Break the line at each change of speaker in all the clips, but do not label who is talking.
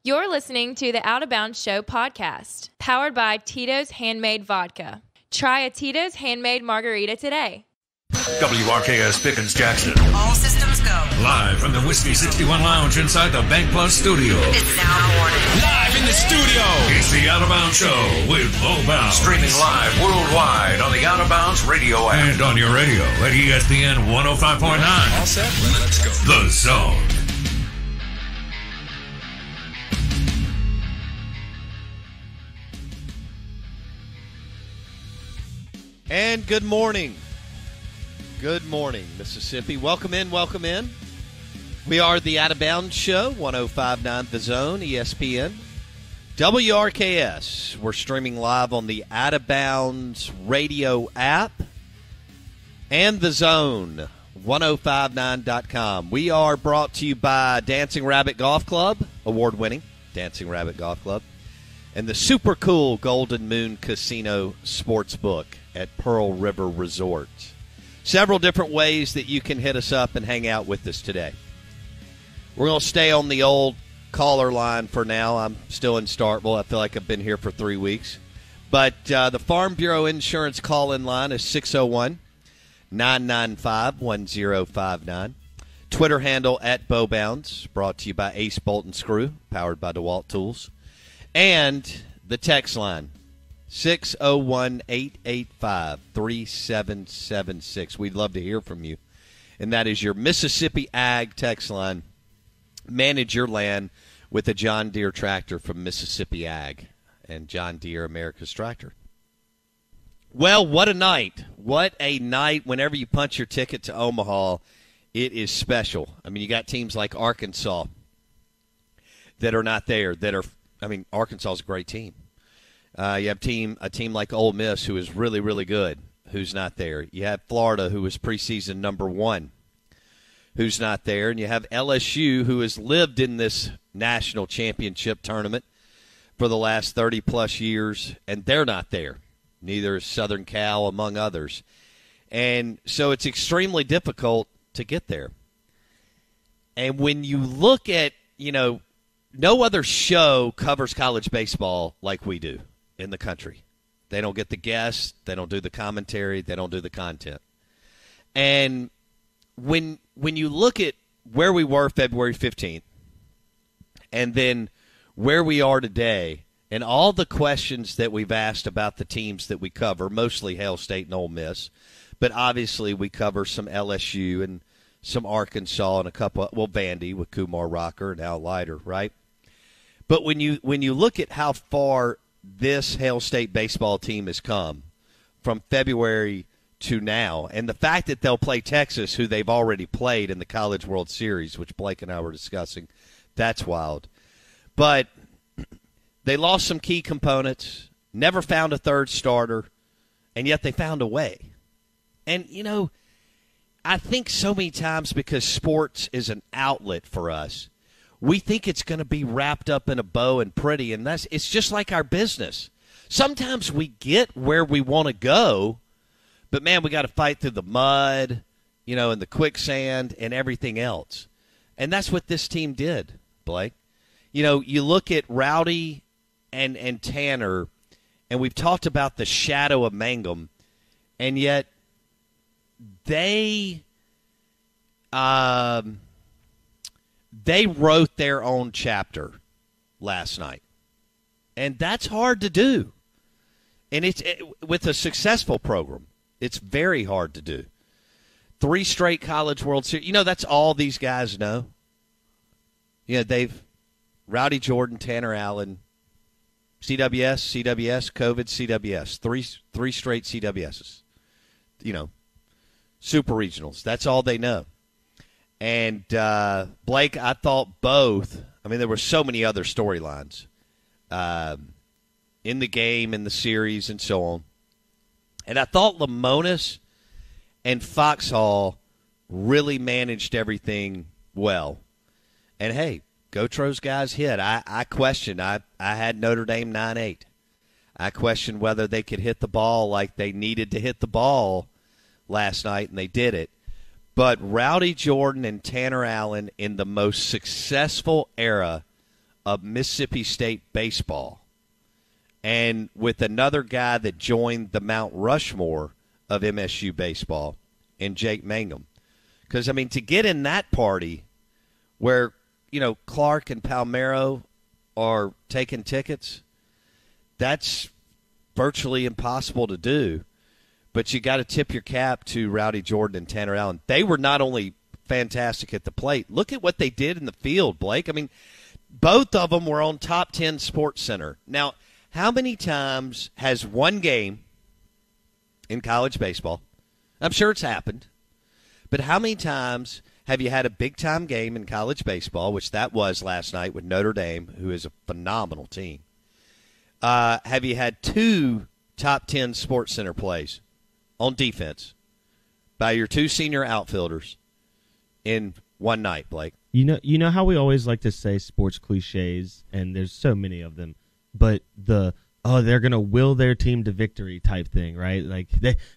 You're listening to the Out of Bounds Show podcast, powered by Tito's Handmade Vodka. Try a Tito's Handmade Margarita today.
WRKS Pickens Jackson.
All systems go.
Live from the Whiskey 61 Lounge inside the Bank Plus studio.
It's now morning.
Live in the studio. It's the Out of Bounds Show with Low Bounds. Streaming live worldwide on the Out of Bounds radio app. And on your radio at ESPN 105.9.
All set? Let's go.
The Zone.
And good morning. Good morning, Mississippi. Welcome in, welcome in. We are the Out of Bounds Show, 105.9 The Zone, ESPN. WRKS. We're streaming live on the Out of Bounds radio app and The Zone, 1059.com. We are brought to you by Dancing Rabbit Golf Club, award-winning Dancing Rabbit Golf Club, and the super cool Golden Moon Casino Sportsbook at Pearl River Resort. Several different ways that you can hit us up and hang out with us today. We're going to stay on the old caller line for now. I'm still in Starkville. I feel like I've been here for 3 weeks. But the Farm Bureau Insurance call-in line is 601-995-1059. Twitter handle at Bowbounds, brought to you by Ace Bolt and Screw, powered by DeWalt Tools. And the text line, 601-885-3776. We'd love to hear from you. And that is your Mississippi Ag text line. Manage your land with a John Deere tractor from Mississippi Ag and John Deere, America's tractor. Well, what a night. What a night. Whenever you punch your ticket to Omaha, it is special. I mean, you got teams like Arkansas that are not there, Arkansas is a great team. You have a team like Ole Miss, who is really, really good, who's not there. You have Florida, who was preseason number 1, who's not there. And you have LSU, who has lived in this national championship tournament for the last 30-plus years, and they're not there. Neither is Southern Cal, among others. And so it's extremely difficult to get there. And when you look at, no other show covers college baseball like we do in the country. They don't get the guests. They don't do the commentary. They don't do the content. And when you look at where we were February 15th and then where we are today and all the questions that we've asked about the teams that we cover, mostly Hail State and Ole Miss, but obviously we cover some LSU and some Arkansas and a couple, Vandy with Kumar Rocker and Al Leiter, right? But when you look at how far this Hail State baseball team has come from February to now, and the fact that they'll play Texas, who they've already played in the College World Series, which Blake and I were discussing, that's wild. But they lost some key components, never found a third starter, and yet they found a way. And, I think so many times because sports is an outlet for us, we think it's going to be wrapped up in a bow and pretty, and it's just like our business. Sometimes we get where we want to go, but, man, we got to fight through the mud, and the quicksand and everything else. And that's what this team did, Blake. You look at Rowdey and Tanner, and we've talked about the shadow of Mangum, and yet they wrote their own chapter last night. And that's hard to do. And with a successful program, it's very hard to do. 3 straight College World Series. That's all these guys know. They've Rowdy Jordan, Tanner Allen, CWS, COVID, CWS. Three straight CWSs. Super regionals. That's all they know. And, Blake, I thought both. There were so many other storylines in the game, in the series, and so on. And I thought Lemonis and Foxhall really managed everything well. And, hey, Gautreau's guys hit. I questioned. I had Notre Dame 9-8. I questioned whether they could hit the ball like they needed to hit the ball last night, and they did it. But Rowdy Jordan and Tanner Allen in the most successful era of Mississippi State baseball, and with another guy that joined the Mount Rushmore of MSU baseball, in Jake Mangum. Because, I mean, to get in that party where, Clark and Palmero are taking tickets, that's virtually impossible to do. But you got to tip your cap to Rowdey Jordan and Tanner Allen. They were not only fantastic at the plate. Look at what they did in the field, Blake. I mean, both of them were on Top 10 Sports Center. Now, how many times has one game in college baseball, I'm sure it's happened, but how many times have you had a big-time game in college baseball, which that was last night with Notre Dame, who is a phenomenal team? Have you had 2 Top 10 Sports Center plays on defense by your 2 senior outfielders in one night, Blake?
You know how we always like to say sports cliches, and there's so many of them, but they're going to will their team to victory type thing, right? Like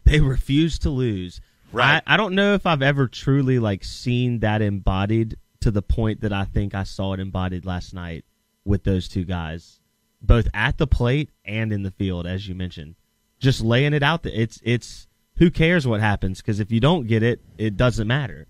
they refuse to lose.
Right.
I don't know if I've ever truly seen that embodied to the point that I think I saw it embodied last night with those 2 guys, both at the plate and in the field, as you mentioned. Just laying it out there. It's who cares what happens, because if you don't get it, it doesn't matter.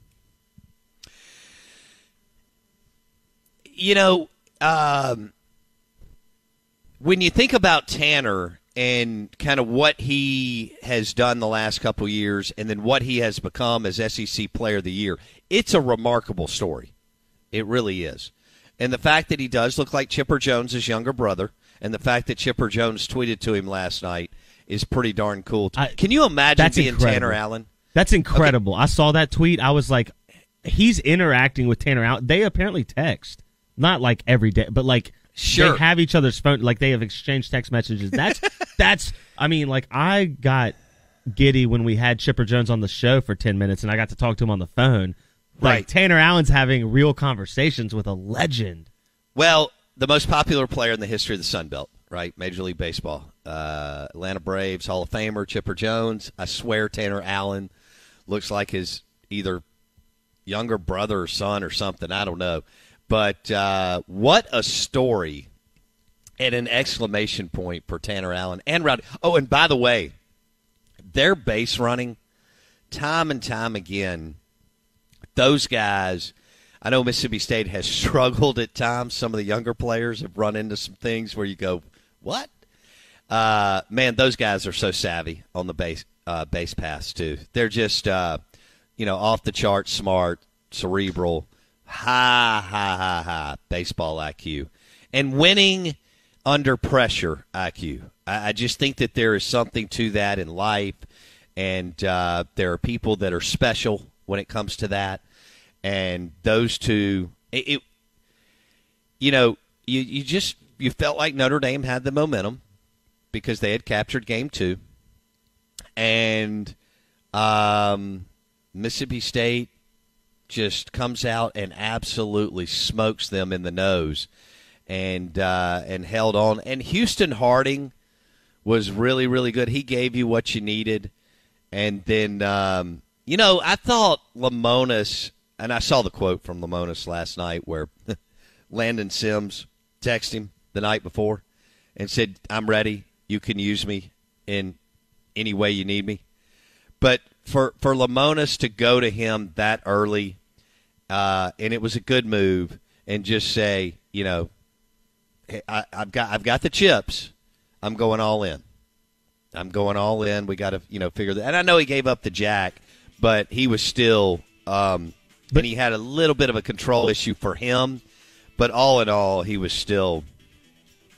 When you think about Tanner and kind of what he has done the last couple of years and then what he has become as SEC Player of the Year, it's a remarkable story. It really is. And the fact that he does look like Chipper Jones' younger brother, and the fact that Chipper Jones tweeted to him last night is pretty darn cool. Can you imagine being
incredible.
Tanner Allen?
That's incredible. Okay. I saw that tweet. I was like, he's interacting with Tanner Allen. They apparently text. Not every day, but
sure.
They have each other's phone. They have exchanged text messages. That's. I mean, I got giddy when we had Chipper Jones on the show for 10 minutes, and I got to talk to him on the phone.
Right.
Tanner Allen's having real conversations with a legend.
Well, the most popular player in the history of the Sun Belt, right? Major League Baseball, Atlanta Braves Hall of Famer Chipper Jones. I swear Tanner Allen looks like his either younger brother or son or something. I don't know. But what a story and an exclamation point for Tanner Allen and Rowdey. Oh, and by the way, their base running, time and time again, those guys, I know Mississippi State has struggled at times. Some of the younger players have run into some things where you go, what? Man, those guys are so savvy on the base paths, too. They're just, off the chart smart, cerebral, high baseball IQ, and winning under pressure IQ. I just think that there is something to that in life, and there are people that are special when it comes to that. And those 2, you felt like Notre Dame had the momentum because they had captured game 2, and Mississippi State just comes out and absolutely smokes them in the nose, and held on. And Houston Harding was really, really good. He gave you what you needed. And then, I thought Lemonis, and I saw the quote from Lemonis last night where Landon Sims texted him the night before and said, I'm ready. You can use me in any way you need me. But for Lemonis to go to him that early, and it was a good move, and just say, hey, I've got the chips. I'm going all in. We got to, figure that. And I know he gave up the jack, but he was still, and he had a little bit of a control issue for him. But all in all, he was still,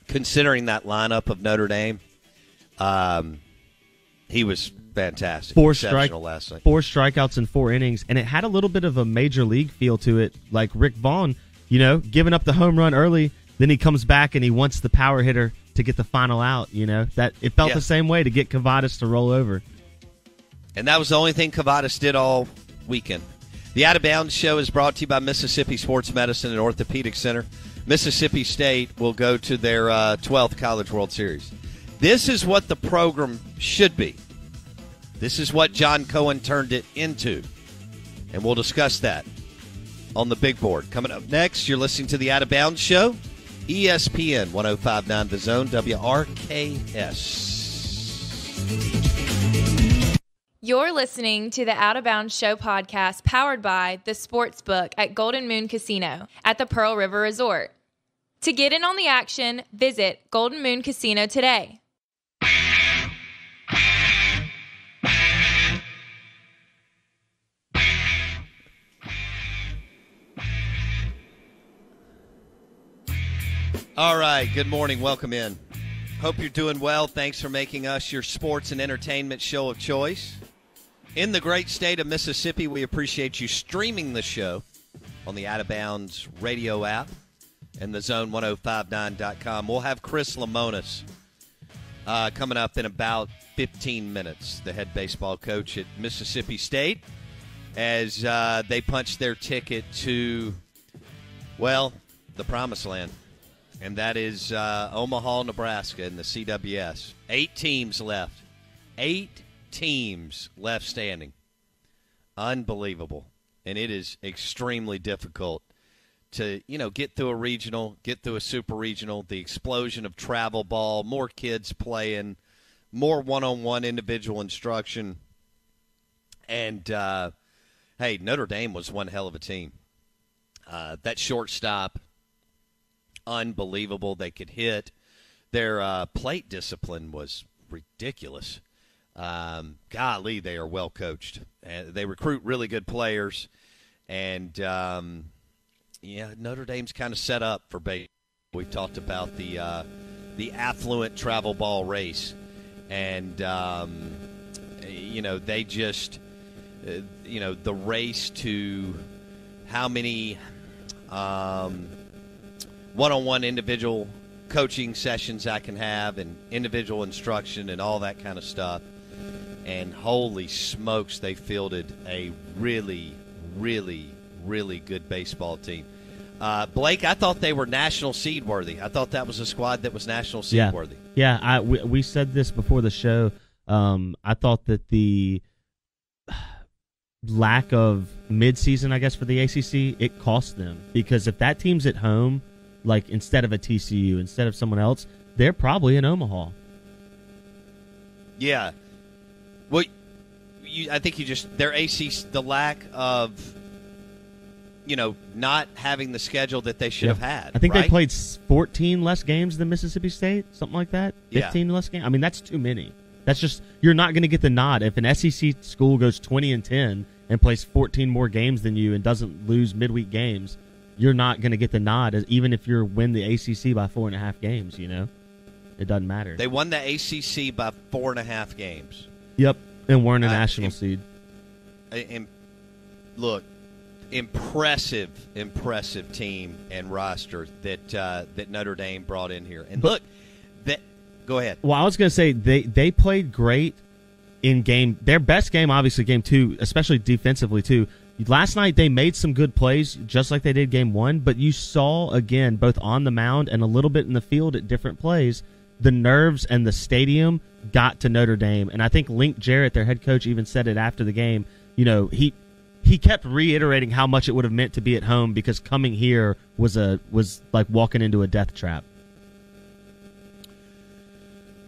considering that lineup of Notre Dame, he was fantastic. Exceptional last night.
4 strikeouts in 4 innings, and it had a little bit of a major league feel to it, like Rick Vaughn, giving up the home run early, then he comes back and he wants the power hitter to get the final out, That it felt the same way to get Kavadas to roll over.
And that was the only thing Kavadas did all weekend. The Out of Bounds Show is brought to you by Mississippi Sports Medicine and Orthopedic Center. Mississippi State will go to their 12th College World Series. This is what the program should be. This is what John Cohen turned it into. And we'll discuss that on the big board. Coming up next, you're listening to the Out of Bounds Show ESPN 105.9 The Zone, WRKS.
You're listening to the Out of Bounds Show podcast powered by the Sportsbook at Golden Moon Casino at the Pearl River Resort. To get in on the action, visit Golden Moon Casino today.
All right, good morning. Welcome in. Hope you're doing well. Thanks for making us your sports and entertainment show of choice. In the great state of Mississippi, we appreciate you streaming the show on the Out of Bounds radio app and the zone1059.com. We'll have Chris Lemonis coming up in about 15 minutes, the head baseball coach at Mississippi State, as they punch their ticket to, well, the promised land. And that is Omaha, Nebraska in the CWS. 8 teams left. 8 teams left standing. Unbelievable. And it is extremely difficult to, get through a regional, get through a super regional, the explosion of travel ball, more kids playing, more one-on-one individual instruction. And, hey, Notre Dame was one hell of a team. That shortstop, unbelievable. They could hit. Their plate discipline was ridiculous. Golly, they are well coached. They recruit really good players. And, Notre Dame's kind of set up for baseball. We've talked about the affluent travel ball race. And, they just, the race to how many one-on-one individual coaching sessions I can have and individual instruction and all that kind of stuff. And holy smokes, they fielded a really, really, really good baseball team. Blake, I thought they were national seed worthy. I thought that was a squad that was national seed worthy.
Yeah, we said this before the show. I thought that the lack of midseason, I guess, for the ACC, it cost them. Because if that team's at home, like instead of a TCU, instead of someone else, they're probably in Omaha.
Yeah. Well, I think their ACC, the lack of, not having the schedule that they should have had.
I think
right?
they played 14 less games than Mississippi State, something like that. 15 less games. I mean, that's too many. That's just, you're not going to get the nod. If an SEC school goes 20-10 and plays 14 more games than you and doesn't lose midweek games, you're not going to get the nod, even if you win the ACC by 4.5 games, It doesn't matter.
They won the ACC by 4.5 games.
Yep, and weren't a national seed.
Look, impressive team and roster that Notre Dame brought in here. And go ahead.
Well, I was going to say they played great in game. Their best game, obviously, game 2, especially defensively too. Last night they made some good plays, just like they did game 1. But you saw again, both on the mound and a little bit in the field at different plays, the nerves and the stadium got to Notre Dame. And I think Link Jarrett, their head coach, even said it after the game. He kept reiterating how much it would have meant to be at home, because coming here was like walking into a death trap.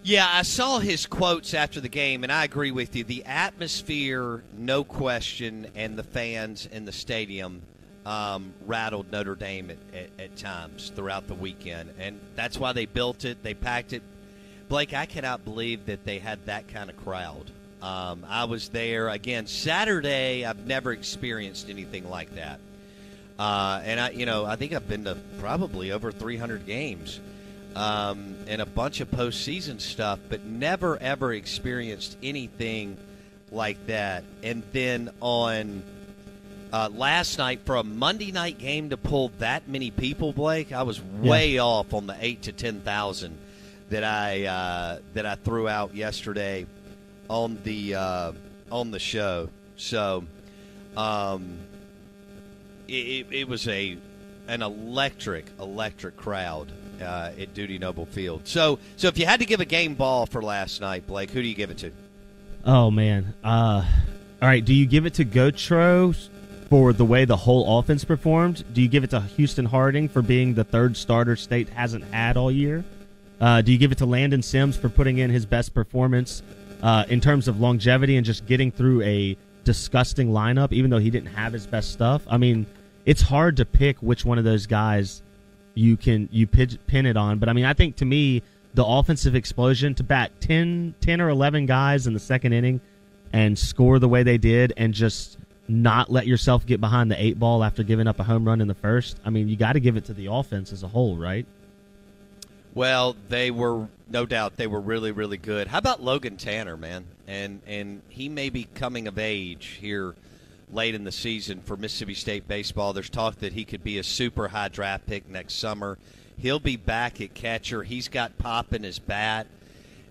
Yeah, I saw his quotes after the game, and I agree with you. The atmosphere, no question, and the fans in the stadium rattled Notre Dame at times throughout the weekend. And that's why they built it. They packed it. Blake, I cannot believe that they had that kind of crowd. I was there, again, Saturday. I've never experienced anything like that. And I think I've been to probably over 300 games. And a bunch of postseason stuff, but never, ever experienced anything like that. And then on last night, for a Monday night game, to pull that many people, Blake, I was way off on the 8,000 to 10,000 that I threw out yesterday on the show. So it was an electric crowd at Duty Noble Field. So if you had to give a game ball for last night, Blake, who do you give it to?
Oh man! All right, do you give it to Gotro for the way the whole offense performed? Do you give it to Houston Harding for being the third starter State hasn't had all year? Do you give it to Landon Sims for putting in his best performance in terms of longevity and just getting through a disgusting lineup, even though he didn't have his best stuff? I mean, it's hard to pick which one of those guys you pin it on. But, I mean, I think to me, the offensive explosion to bat 10 or 11 guys in the second inning and score the way they did and just not let yourself get behind the 8 ball after giving up a home run in the first. I mean, you got to give it to the offense as a whole, right?
Well, they were, no doubt, they were really, really good. How about Logan Tanner, man? And he may be coming of age here late in the season for Mississippi State baseball. There's talk that he could be a super high draft pick next summer. He'll be back at catcher. He's got pop in his bat,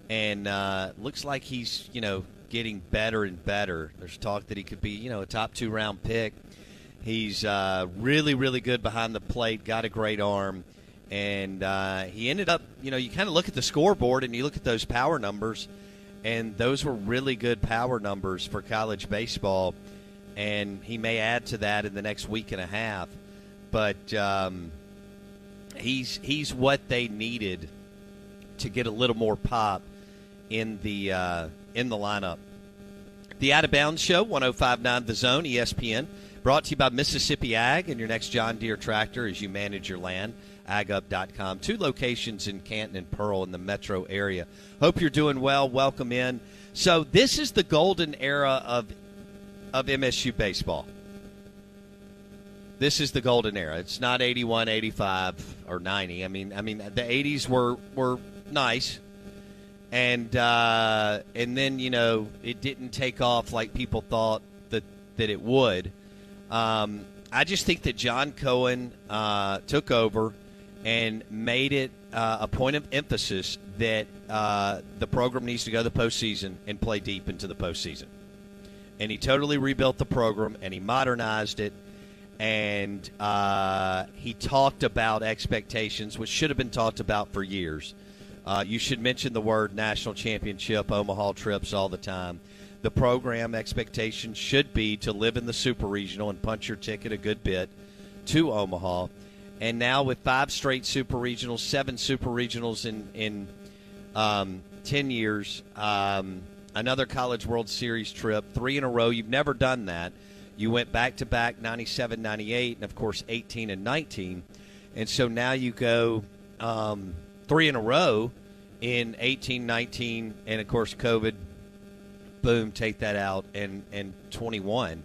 and looks like he's, getting better and better. There's talk that he could be, a top 2-round pick. He's really, really good behind the plate, got a great arm. And he ended up, you kind of look at the scoreboard and you look at those power numbers, and those were really good power numbers for college baseball. And he may add to that in the next week and a half. But he's what they needed to get a little more pop in the lineup. The Out of Bounds Show, 105.9 The Zone, ESPN, brought to you by Mississippi Ag and your next John Deere tractor as you manage your land. agup.com. 2 locations in Canton and Pearl in the metro area. Hope you're doing well. Welcome in. So this is the golden era of MSU baseball. This is the golden era. It's not 81, 85, or 90. I mean, the 80s were nice, and then it didn't take off like people thought that it would. I just think that John Cohen took over and made it a point of emphasis that the program needs to go to the postseason and play deep into the postseason. And he totally rebuilt the program, and he modernized it, and he talked about expectations, which should have been talked about for years. You should mention the word national championship, Omaha trips all the time. The program expectation should be to live in the super regional and punch your ticket a good bit to Omaha. And now with 5 straight super regionals, 7 super regionals in 10 years, another College World Series trip, 3 in a row. You've never done that. You went back-to-back 97, 98, and, of course, 18 and 19. And so now you go 3 in a row in 18, 19, and, of course, COVID, boom, take that out, and 21.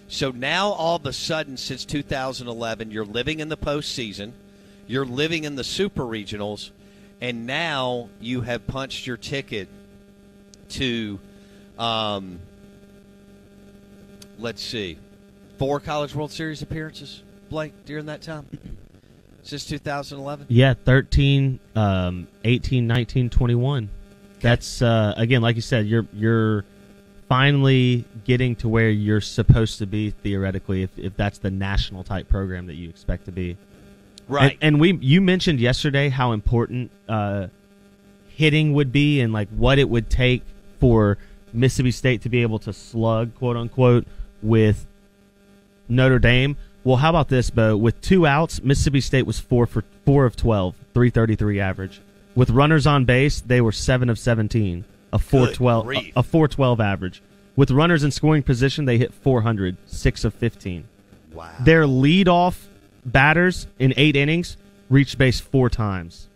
So now all of a sudden, since 2011, you're living in the postseason, you're living in the super regionals, and now you have punched your ticket to, let's see, 4 College World Series appearances, Blake, during that time? Since 2011?
Yeah, 13, 18, 19, 21. Okay. That's, again, like you said, you're finally getting to where you're supposed to be theoretically, if that's the national type program that you expect to be.
Right.
And you mentioned yesterday how important hitting would be and like what it would take for Mississippi State to be able to slug, quote unquote, with Notre Dame. Well, how about this, Bo? With 2 outs, Mississippi State was 4 of 12, 333 average. With runners on base, they were 7 of 17. A 412 average. With runners in scoring position, they hit 400, 6 of 15.
Wow.
Their leadoff batters in 8 innings reached base 4 times.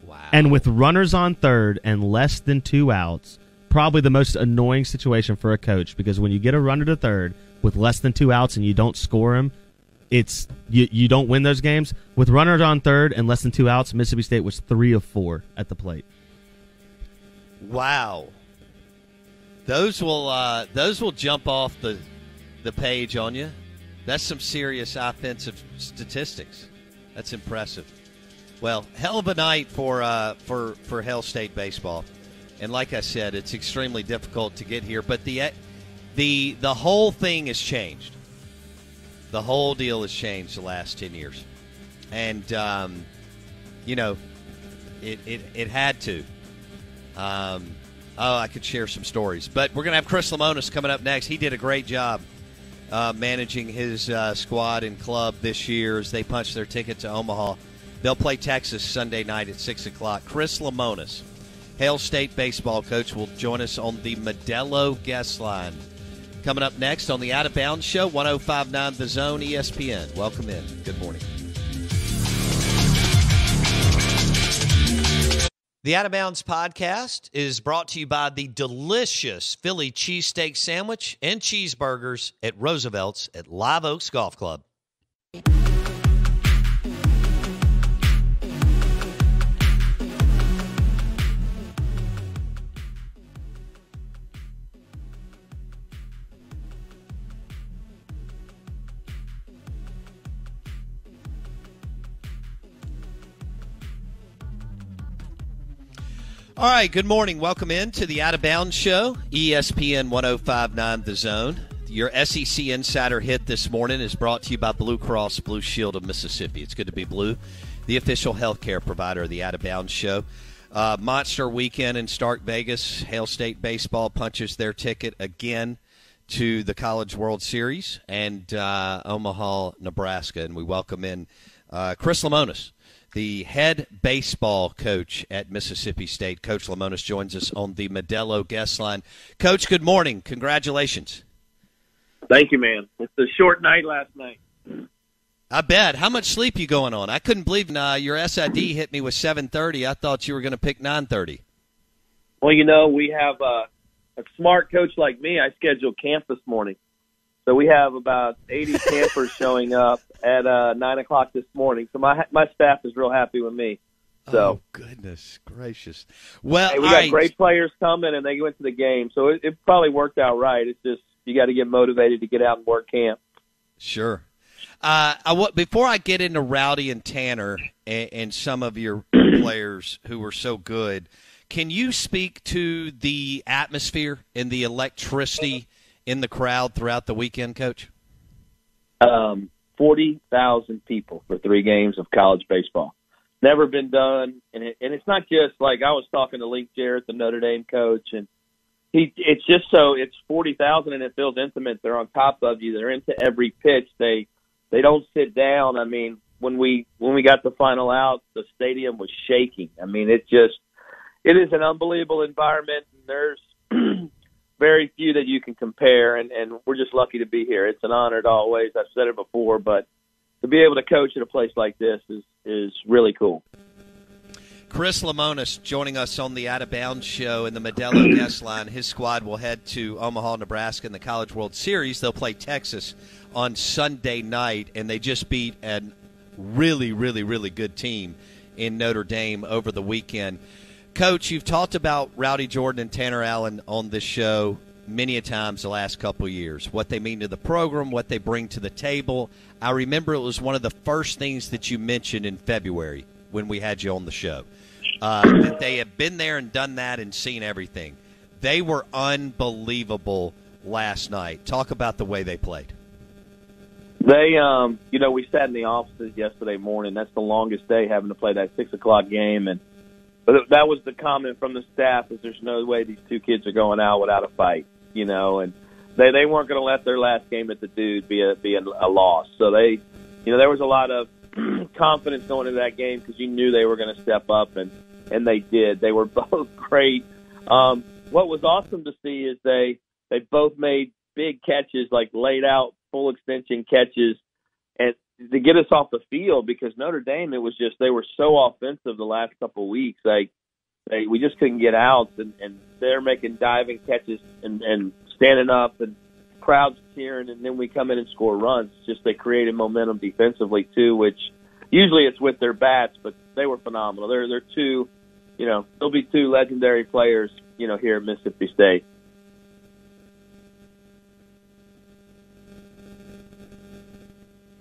Wow.
And with runners on third and less than 2 outs, probably the most annoying situation for a coach, because when you get a runner to third with less than 2 outs and you don't score him, it's you don't win those games. With runners on third and less than 2 outs, Mississippi State was 3 of 4 at the plate.
Wow, those will jump off the page on you. That's some serious offensive statistics. That's impressive. Well, hell of a night for Hail State baseball, and like I said, it's extremely difficult to get here. But the whole thing has changed. The whole deal has changed the last 10 years, and it had to. I could share some stories. But we're going to have Chris Lemonis coming up next. He did a great job managing his squad and club this year as they punch their ticket to Omaha. They'll play Texas Sunday night at 6 o'clock. Chris Lemonis, Hail State baseball coach, will join us on the Modelo guest line. Coming up next on the Out of Bounds Show, 105.9 The Zone, ESPN. Welcome in. Good morning. The Out of Bounds podcast is brought to you by the delicious Philly cheesesteak sandwich and cheeseburgers at Roosevelt's at Live Oaks Golf Club. All right, good morning. Welcome in to the Out of Bounds Show, ESPN 105.9 The Zone. Your SEC Insider hit this morning is brought to you by Blue Cross Blue Shield of Mississippi. It's good to be blue, the official healthcare provider of the Out of Bounds Show. Monster weekend in Stark Vegas. Hail State baseball punches their ticket again to the College World Series and Omaha, Nebraska. And we welcome in Chris Lemonis, the head baseball coach at Mississippi State. Coach Lemonis joins us on the Modelo guest line. Coach, good morning. Congratulations.
Thank you, man. It's a short night last night.
I bet. How much sleep you going on? I couldn't believe your SID hit me with 7:30. I thought you were going to pick 9:30.
Well, we have a smart coach like me. I scheduled camp this morning. So we have about 80 campers showing up at 9 o'clock this morning. So my staff is real happy with me. So,
oh, goodness gracious. Well,
hey, we got great players coming, and they went to the game. So it probably worked out right. It's just you got to get motivated to get out and work camp.
Sure. Before I get into Rowdey and Tanner and some of your players who were so good, can you speak to the atmosphere and the electricity in the crowd throughout the weekend, Coach?
40,000 people for 3 games of college baseball. Never been done, and it's not just like I was talking to Link Jarrett, the Notre Dame coach, and it's 40,000 and it feels intimate. They're on top of you. They're into every pitch. They don't sit down. I mean, when we got the final out, the stadium was shaking. I mean, it is an unbelievable environment, and there's very few that you can compare, and we're just lucky to be here. It's an honor to always. I've said it before, but to be able to coach at a place like this is really cool.
Chris Lemonis joining us on the Out of Bounds Show in the Modelo guest line. His squad will head to Omaha, Nebraska in the College World Series. They'll play Texas on Sunday night, and they just beat a really, really, really good team in Notre Dame over the weekend. Coach, you've talked about Rowdy Jordan and Tanner Allen on this show many a times the last couple of years, what they mean to the program, what they bring to the table. I remember it was one of the first things that you mentioned in February when we had you on the show, that they have been there and done that and seen everything. They were unbelievable last night. Talk about the way they played.
They, we sat in the offices yesterday morning. That's the longest day having to play that 6 o'clock game, but that was the comment from the staff is there's no way these two kids are going out without a fight, and they weren't going to let their last game at the Dude be a loss. So there was a lot of confidence going into that game because you knew they were going to step up, and they did. They were both great. What was awesome to see is they both made big catches, like laid out full extension catches, and to get us off the field because Notre Dame, it was just they were so offensive the last couple of weeks. We just couldn't get out, and they're making diving catches and standing up and crowds cheering, and then we come in and score runs. Just they created momentum defensively too, which usually it's with their bats, but they were phenomenal. They're two, they'll be two legendary players, here at Mississippi State.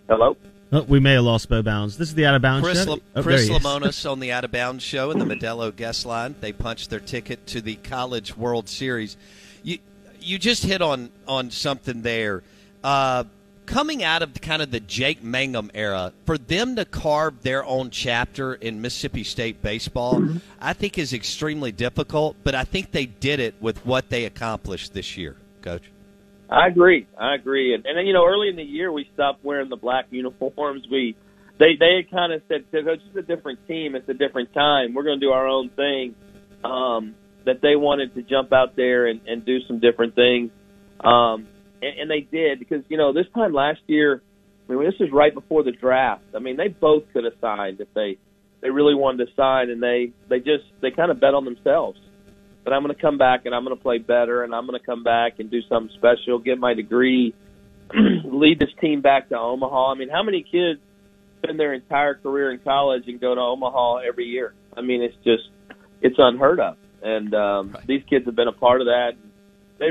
Hello?
Oh, we may have lost Bo Bounds. This is the Out of Bounds Show.
Chris Lemonis on the Out of Bounds Show in the Modelo guest line. They punched their ticket to the College World Series. You just hit on something there. Coming out of kind of the Jake Mangum era, for them to carve their own chapter in Mississippi State baseball, I think is extremely difficult, but I think they did it with what they accomplished this year, Coach.
I agree. And then, early in the year we stopped wearing the black uniforms. They had kind of said, Coach, it's a different team. It's a different time. We're going to do our own thing. That they wanted to jump out there and do some different things. And they did because, this time last year, this is right before the draft. They both could have signed if they really wanted to sign, and they kind of bet on themselves. But I'm going to come back and I'm going to play better, and I'm going to come back and do something special, get my degree, lead this team back to Omaha. How many kids spend their entire career in college and go to Omaha every year? It's unheard of. And
Right.
These kids have been a part of that. They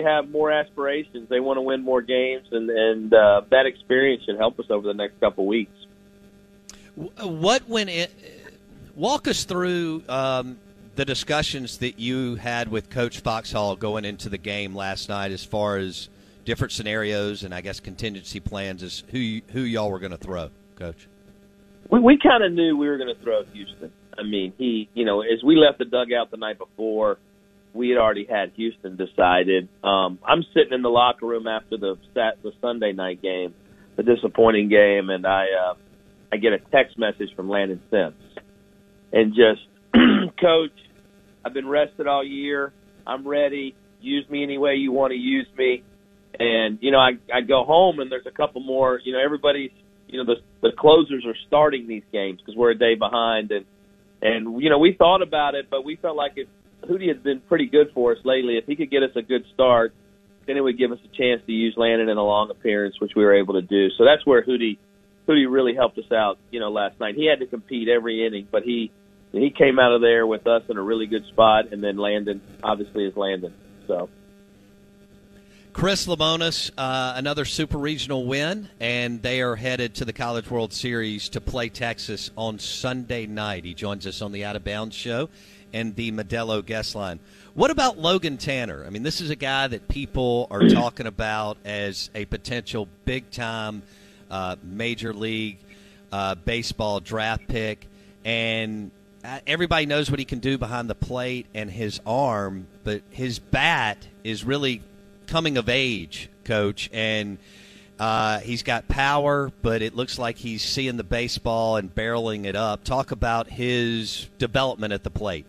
have more aspirations. They want to win more games, and that experience should help us over the next couple of weeks.
Walk us through the discussions that you had with Coach Foxhall going into the game last night as far as different scenarios and I guess contingency plans as who y'all were going to throw, Coach.
We kind of knew we were going to throw Houston. As we left the dugout the night before, we had already had Houston decided. I'm sitting in the locker room after the Sunday night game, the disappointing game, and I get a text message from Landon Sims. And just, Coach, I've been rested all year. I'm ready. Use me any way you want to use me. And, I go home, and there's a couple more. Everybody's, the closers are starting these games because we're a day behind. And we thought about it, but we felt like Howdey has been pretty good for us lately. If he could get us a good start, then it would give us a chance to use Landon in a long appearance, which we were able to do. So that's where Howdey really helped us out, last night. He had to compete every inning, but he came out of there with us in a really good spot, and then Landon obviously is Landon. So
Chris Lemonis, another super regional win, and they are headed to the College World Series to play Texas on Sunday night. He joins us on the Out of Bounds show and the Modelo guest line. What about Logan Tanner? This is a guy that people are talking about as a potential big-time Major League Baseball draft pick, and everybody knows what he can do behind the plate and his arm, but his bat is really coming of age, Coach, and he's got power, but it looks like he's seeing the baseball and barreling it up. Talk about his development at the plate.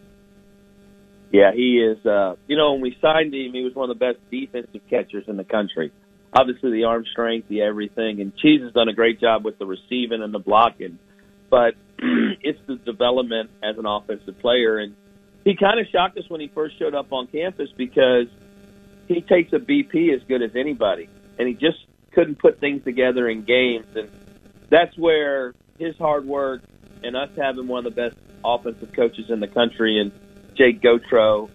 Yeah, he is. When we signed him, he was one of the best defensive catchers in the country. Obviously, the arm strength, the everything, and Cheese has done a great job with the receiving and the blocking. But it's the development as an offensive player, and he kind of shocked us when he first showed up on campus because he takes a BP as good as anybody, and he just couldn't put things together in games. And that's where his hard work and us having one of the best offensive coaches in the country and Jake Gautreaux,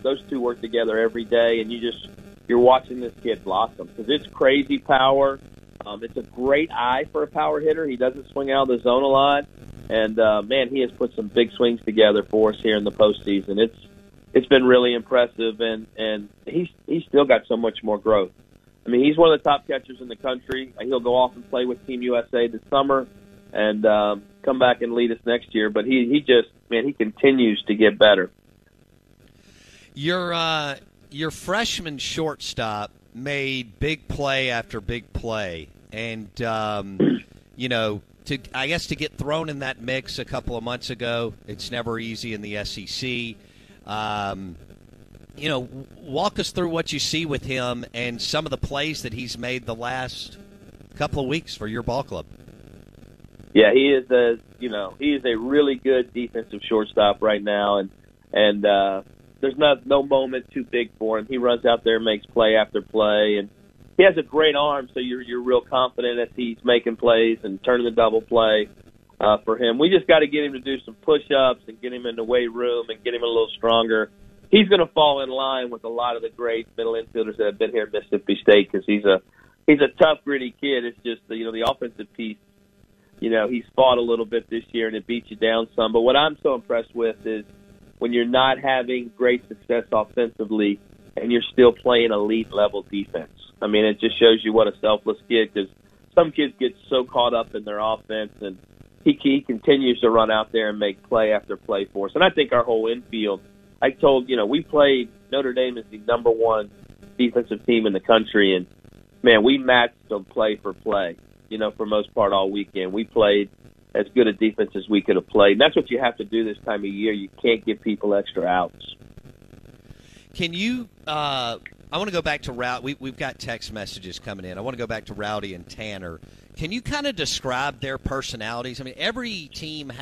those two work together every day, and you're watching this kid blossom because it's crazy power. It's a great eye for a power hitter. He doesn't swing out of the zone a lot, and man, he has put some big swings together for us here in the postseason. It's been really impressive, and he's still got so much more growth. He's one of the top catchers in the country. He'll go off and play with Team USA this summer and come back and lead us next year. But he continues to get better.
Your freshman shortstop made big play after big play, and to get thrown in that mix a couple of months ago, it's never easy in the SEC. Walk us through what you see with him and some of the plays that he's made the last couple of weeks for your ball club.
Yeah, he is a really good defensive shortstop right now, and there's no moment too big for him. He runs out there and makes play after play, and he has a great arm, so you're real confident as he's making plays and turning the double play for him. We just got to get him to do some push-ups and get him in the weight room and get him a little stronger. He's going to fall in line with a lot of the great middle infielders that have been here at Mississippi State because he's a tough, gritty kid. It's just the offensive piece. He's fought a little bit this year and it beats you down some. But what I'm so impressed with is when you're not having great success offensively and you're still playing elite level defense. It just shows you what a selfless kid, because some kids get so caught up in their offense, and he continues to run out there and make play after play for us. And I think our whole infield, we played Notre Dame as the number one defensive team in the country. And, man, we matched them play for play, for most part all weekend. We played as good a defense as we could have played. And that's what you have to do this time of year. You can't give people extra outs.
Can you I want to go back to Rowdey. We've got text messages coming in. I want to go back to Rowdey and Tanner. Can you kind of describe their personalities? I mean, every team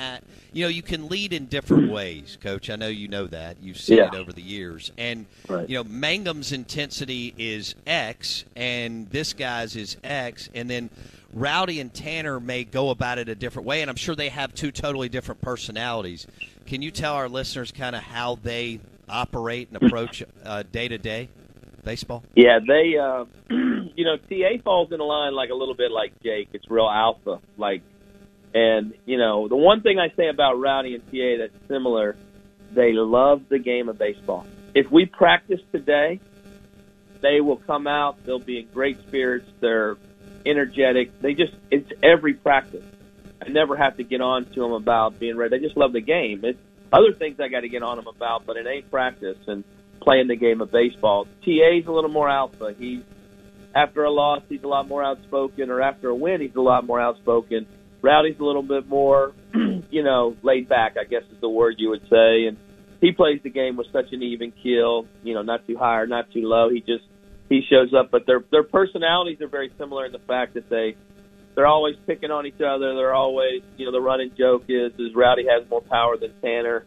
you can lead in different ways, Coach. I know you know that. You've seen it over the years. And,
right.
Mangum's intensity is X, and this guy's is X. And then Rowdey and Tanner may go about it a different way, and I'm sure they have two totally different personalities. Can you tell our listeners kind of how they operate and approach day-to-day baseball?
Yeah, they, TA falls in a line like a little bit like Jake. It's real alpha. And, the one thing I say about Rowdey and TA that's similar, they love the game of baseball. If we practice today, they will come out. They'll be in great spirits. They're energetic. It's every practice. I never have to get on to them about being ready. They just love the game. It's other things I got to get on them about, but it ain't practice and playing the game of baseball. TA's a little more alpha. After a loss, he's a lot more outspoken, or after a win, he's a lot more outspoken. Rowdy's a little bit more, laid back, I guess is the word you would say. And he plays the game with such an even keel, not too high or not too low. He shows up, but their personalities are very similar in the fact that they're always picking on each other. They're always, the running joke is Rowdey has more power than Tanner.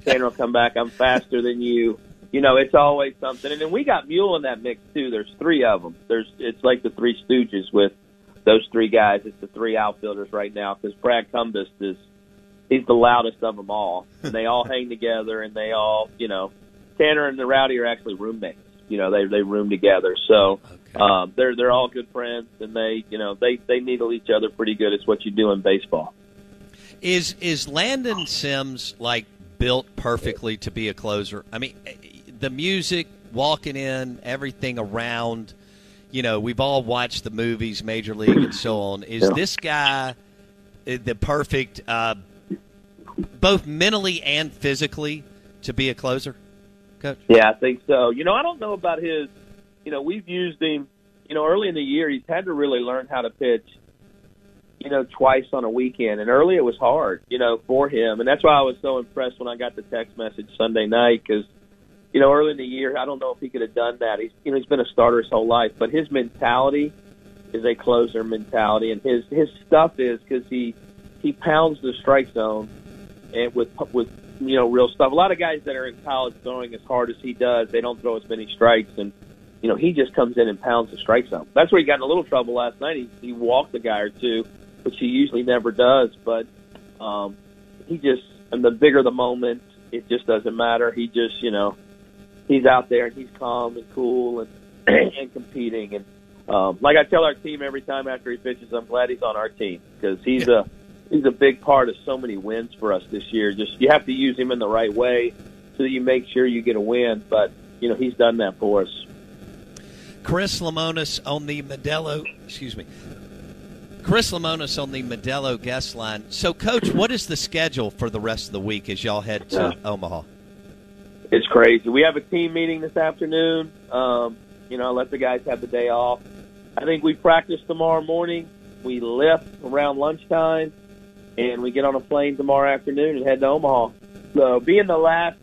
Tanner will come back, I'm faster than you. It's always something. And then we got Mule in that mix, too. There's three of them. It's like the Three Stooges with those three guys. It's the three outfielders right now because Brad Cumbest he's the loudest of them all. And they all hang together, and they all, Tanner and the Rowdey are actually roommates. They room together. So they're all good friends, and they needle each other pretty good. It's what you do in baseball.
Is Landon Sims, built perfectly to be a closer? I mean, the music, walking in, everything around, we've all watched the movies, Major League and so on. Is this guy the perfect, both mentally and physically, to be a closer, Coach?
Yeah, I think so. I don't know about his, we've used him, early in the year, he's had to really learn how to pitch, twice on a weekend. And early it was hard, for him. And that's why I was so impressed when I got the text message Sunday night because, early in the year, I don't know if he could have done that. He's been a starter his whole life. But his mentality is a closer mentality. And his stuff is because he pounds the strike zone and with real stuff. A lot of guys that are in college throwing as hard as he does, they don't throw as many strikes. And, he just comes in and pounds the strike zone. That's where he got in a little trouble last night. He walked a guy or two, which he usually never does. But and the bigger the moment, it just doesn't matter. He just, he's out there and he's calm and cool and and competing. And like I tell our team every time after he pitches, I'm glad he's on our team because he's a big part of so many wins for us this year. Just you have to use him in the right way so that you make sure you get a win. But he's done that for us.
Chris Lemonis on the Modelo. Chris Lemonis on the Modelo guest line. So, Coach, what is the schedule for the rest of the week as y'all head to Omaha?
It's crazy. We have a team meeting this afternoon. I'll let the guys have the day off. I think we practice tomorrow morning. We lift around lunchtime, and we get on a plane tomorrow afternoon and head to Omaha. So, being the last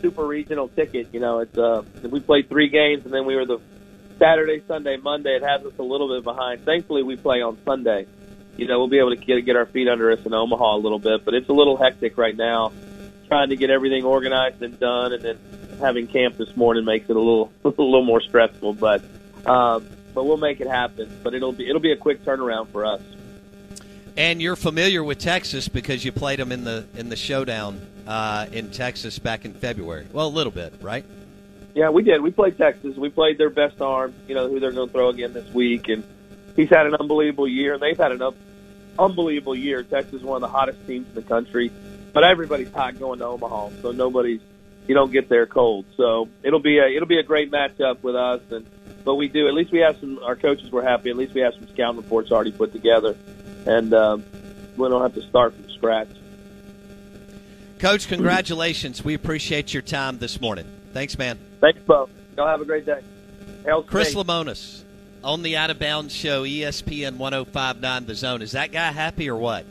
super regional ticket, it's we played 3 games, and then we were the Saturday, Sunday, Monday. It has us a little bit behind. Thankfully, we play on Sunday. We'll be able to get our feet under us in Omaha a little bit, but it's a little hectic right now, trying to get everything organized and done, and then having camp this morning makes it a little more stressful. But we'll make it happen. But it'll be a quick turnaround for us.
And you're familiar with Texas because you played them in the showdown in Texas back in February. Well, a little bit, right?
Yeah, we did. We played Texas. We played their best arm, who they're going to throw again this week. And he's had an unbelievable year, and they've had an unbelievable year. Texas is one of the hottest teams in the country. But everybody's hot going to Omaha, so you don't get there cold. So it'll be a great matchup with us. But we do. At least we have our coaches were happy. At least we have some scouting reports already put together. And we don't have to start from scratch.
Coach, congratulations. We appreciate your time this morning. Thanks, man.
Thanks, Bo. Y'all have a great day. Hail
Chris
State.
Lemonis on the Out of Bounds show, ESPN 105.9 The Zone. Is that guy happy or what?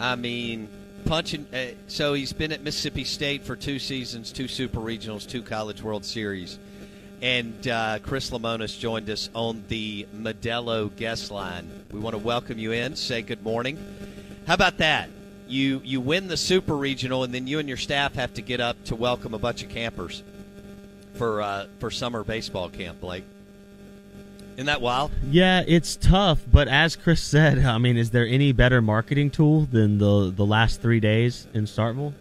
I mean, punching. So he's been at Mississippi State for 2 seasons, 2 Super Regionals, 2 College World Series. And Chris Lemonis joined us on the Modelo guest line. We want to welcome you in, say good morning. How about that? You win the Super Regional, and then you and your staff have to get up to welcome a bunch of campers for summer baseball camp, Blake. Isn't that wild?
Yeah, it's tough, but as Chris said, I mean, is there any better marketing tool than the last 3 days in Starkville?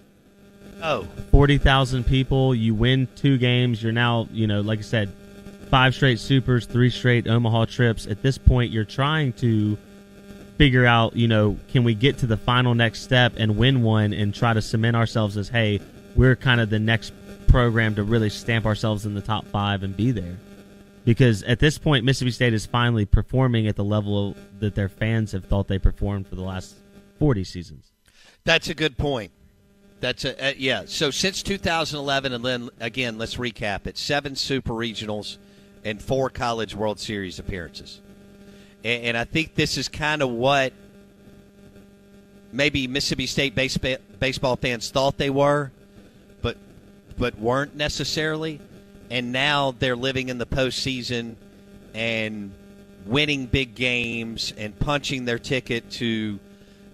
Oh.
40,000 people, you win 2 games, you're now, like I said, 5 straight Supers, 3 straight Omaha trips. At this point, you're trying to figure out, can we get to the final next step and win one and try to cement ourselves as, hey, we're kind of the next program to really stamp ourselves in the top 5 and be there. Because at this point, Mississippi State is finally performing at the level that their fans have thought they performed for the last 40 seasons.
That's a good point. Yeah. So since 2011, and then again, let's recap it: 7 Super Regionals and 4 College World Series appearances. And I think this is kind of what maybe Mississippi State baseball fans thought they were, but weren't necessarily. And now they're living in the postseason and winning big games and punching their ticket to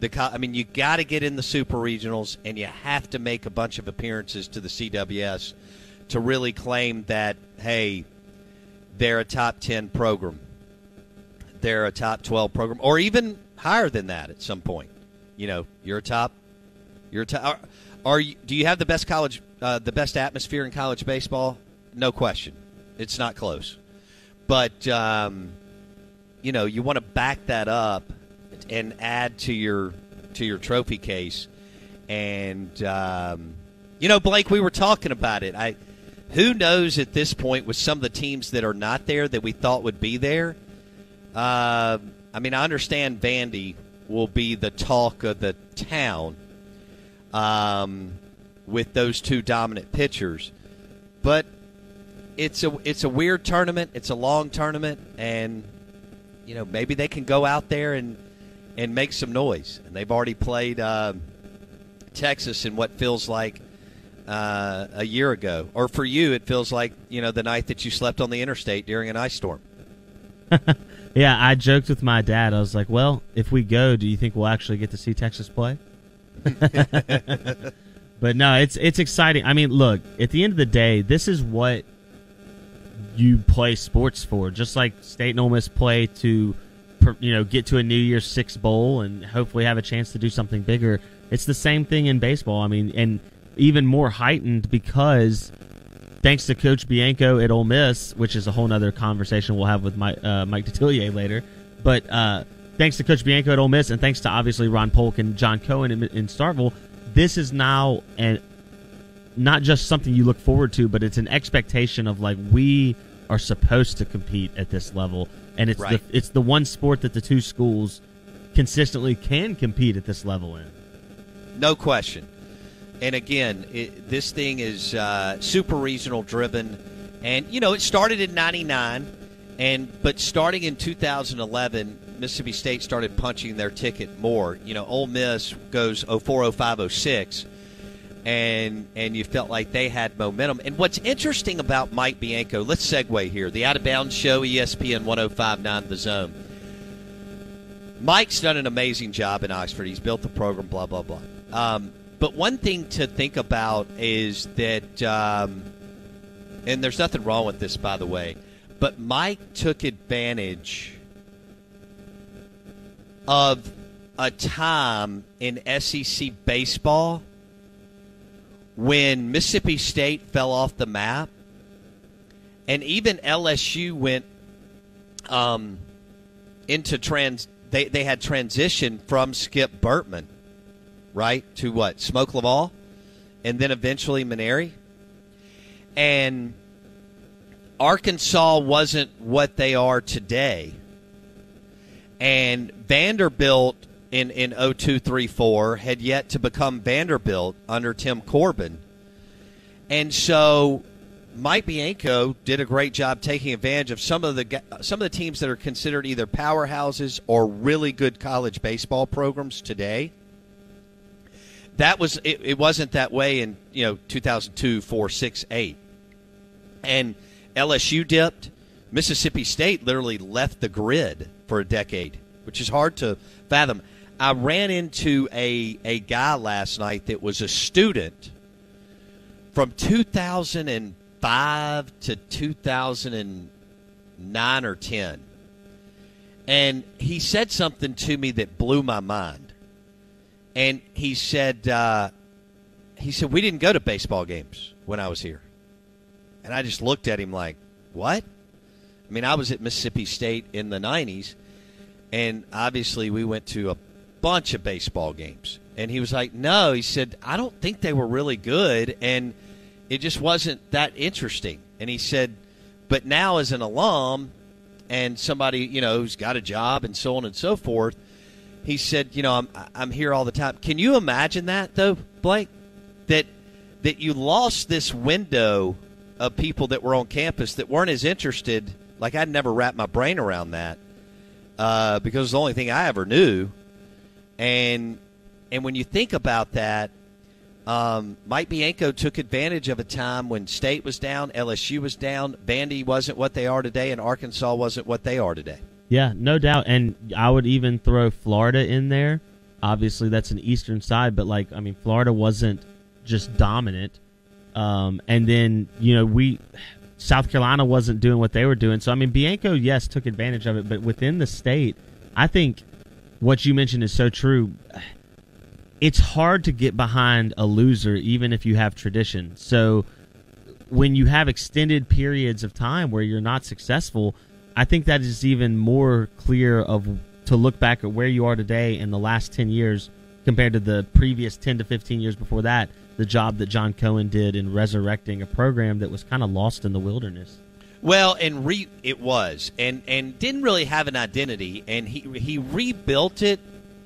you got to get in the Super Regionals, and you have to make a bunch of appearances to the CWS to really claim that, hey, they're a top 10 program. They're a top 12 program, or even higher than that at some point. You're a top. Do you have the best the best atmosphere in college baseball? No question. It's not close. But, you want to back that up and add to your trophy case. And, Blake, we were talking about it. Who knows at this point with some of the teams that are not there that we thought would be there? I understand Vandy will be the talk of the town with those 2 dominant pitchers. But it's a weird tournament. It's a long tournament, and maybe they can go out there and make some noise. And they've already played Texas in what feels like a year ago, or for you, it feels like the night that you slept on the interstate during an ice storm.
Yeah, I joked with my dad. I was like, "Well, if we go, do you think we'll actually get to see Texas play?" But no, it's exciting. I mean, look, at the end of the day, this is what you play sports for. Just like State and Ole Miss play to, get to a New Year's Six bowl and hopefully have a chance to do something bigger. It's the same thing in baseball. I mean, and even more heightened because thanks to Coach Bianco at Ole Miss, which is a whole other conversation we'll have with Mike Detillier later. But thanks to Coach Bianco at Ole Miss, and thanks to obviously Ron Polk and John Cohen in Starkville, this is now not just something you look forward to, but it's an expectation of we are supposed to compete at this level, and it's
right.
it's the one sport that the 2 schools consistently can compete at this level in.
No question. And again, this thing is super regional driven, and it started in '99, but starting in 2011, Mississippi State started punching their ticket more. Ole Miss goes 04, 05, 06, and you felt like they had momentum. And what's interesting about Mike Bianco, let's segue here. The Out of Bounds show, ESPN 105.9 The Zone. Mike's done an amazing job in Oxford. He's built the program, blah, blah, blah. But one thing to think about is that, and there's nothing wrong with this, by the way, but Mike took advantage of a time in SEC baseball when Mississippi State fell off the map, and even LSU went into they had transition from Skip Burtman, right, to what, Smoke Laval, and then eventually Maneri. And Arkansas wasn't what they are today. And Vanderbilt in 02-03-04 had yet to become Vanderbilt under Tim Corbin. And so Mike Bianco did a great job taking advantage of some of the teams that are considered either powerhouses or really good college baseball programs today. It wasn't that way in 2002, 4, 6, 8, and LSU dipped. Mississippi State literally left the grid for a decade, which is hard to fathom. I ran into a guy last night that was a student from 2005 to 2009 or 10. And he said something to me that blew my mind. And he said, we didn't go to baseball games when I was here. And I just looked at him like, what? I mean, I was at Mississippi State in the 90s, and obviously we went to a bunch of baseball games. And he was like, no, he said, I don't think they were really good, and it just wasn't that interesting. And he said, but now as an alum and somebody, who's got a job and so on and so forth, he said, I'm here all the time. Can you imagine that, though, Blake? That you lost this window of people that were on campus that weren't as interested. Like, I'd never wrapped my brain around that because it was the only thing I ever knew. And when you think about that, Mike Bianco took advantage of a time when State was down, LSU was down, Vandy wasn't what they are today, and Arkansas wasn't what they are today.
Yeah, no doubt. And I would even throw Florida in there. Obviously, that's an eastern side, but Florida wasn't just dominant. And then, South Carolina wasn't doing what they were doing. So, Bianco, yes, took advantage of it. But within the state, I think what you mentioned is so true. It's hard to get behind a loser, even if you have tradition. So when you have extended periods of time where you're not successful, I think that is even more clear to look back at where you are today in the last 10 years compared to the previous 10 to 15 years before that, the job that John Cohen did in resurrecting a program that was kind of lost in the wilderness.
Well, and it was, and didn't really have an identity, and he rebuilt it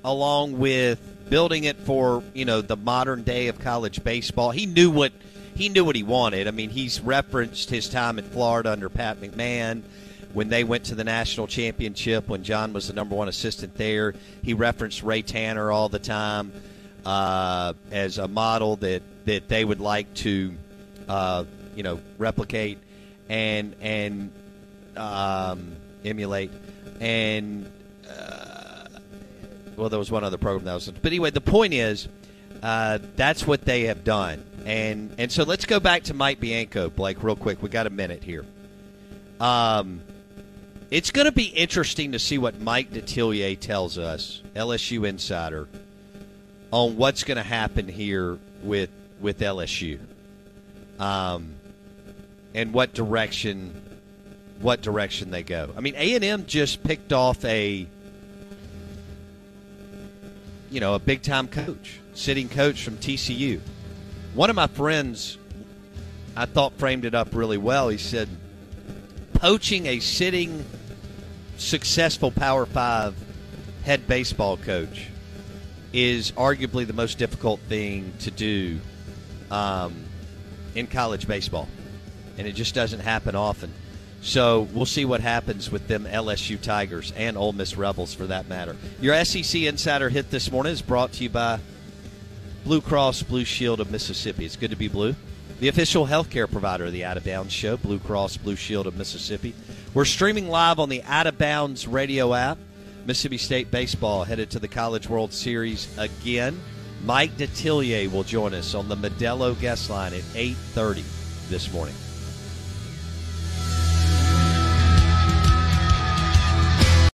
along with building it for the modern day of college baseball. He knew what he wanted. He's referenced his time in Florida under Pat McMahon when they went to the national championship when John was the number one assistant there. He referenced Ray Tanner all the time as a model that they would like to replicate and emulate. And there was one other program that was. But anyway, the point is that's what they have done. And so let's go back to Mike Bianco, Blake, real quick. We got a minute here. It's going to be interesting to see what Mike Detillier tells us, LSU insider, on what's going to happen here with LSU, and what direction they go. A&M just picked off a big time coach, sitting coach from TCU. One of my friends, I thought, framed it up really well. He said, poaching a sitting successful Power 5 head baseball coach is arguably the most difficult thing to do in college baseball, and it just doesn't happen often. So we'll see what happens with them LSU Tigers and Ole Miss Rebels, for that matter. Your SEC Insider Hit this morning is brought to you by Blue Cross Blue Shield of Mississippi. It's good to be blue. The official healthcare provider of the Out of Bounds Show, Blue Cross Blue Shield of Mississippi. We're streaming live on the Out of Bounds radio app. Mississippi State baseball headed to the College World Series again. Mike Detillier will join us on the Modelo guest line at 8:30 this morning.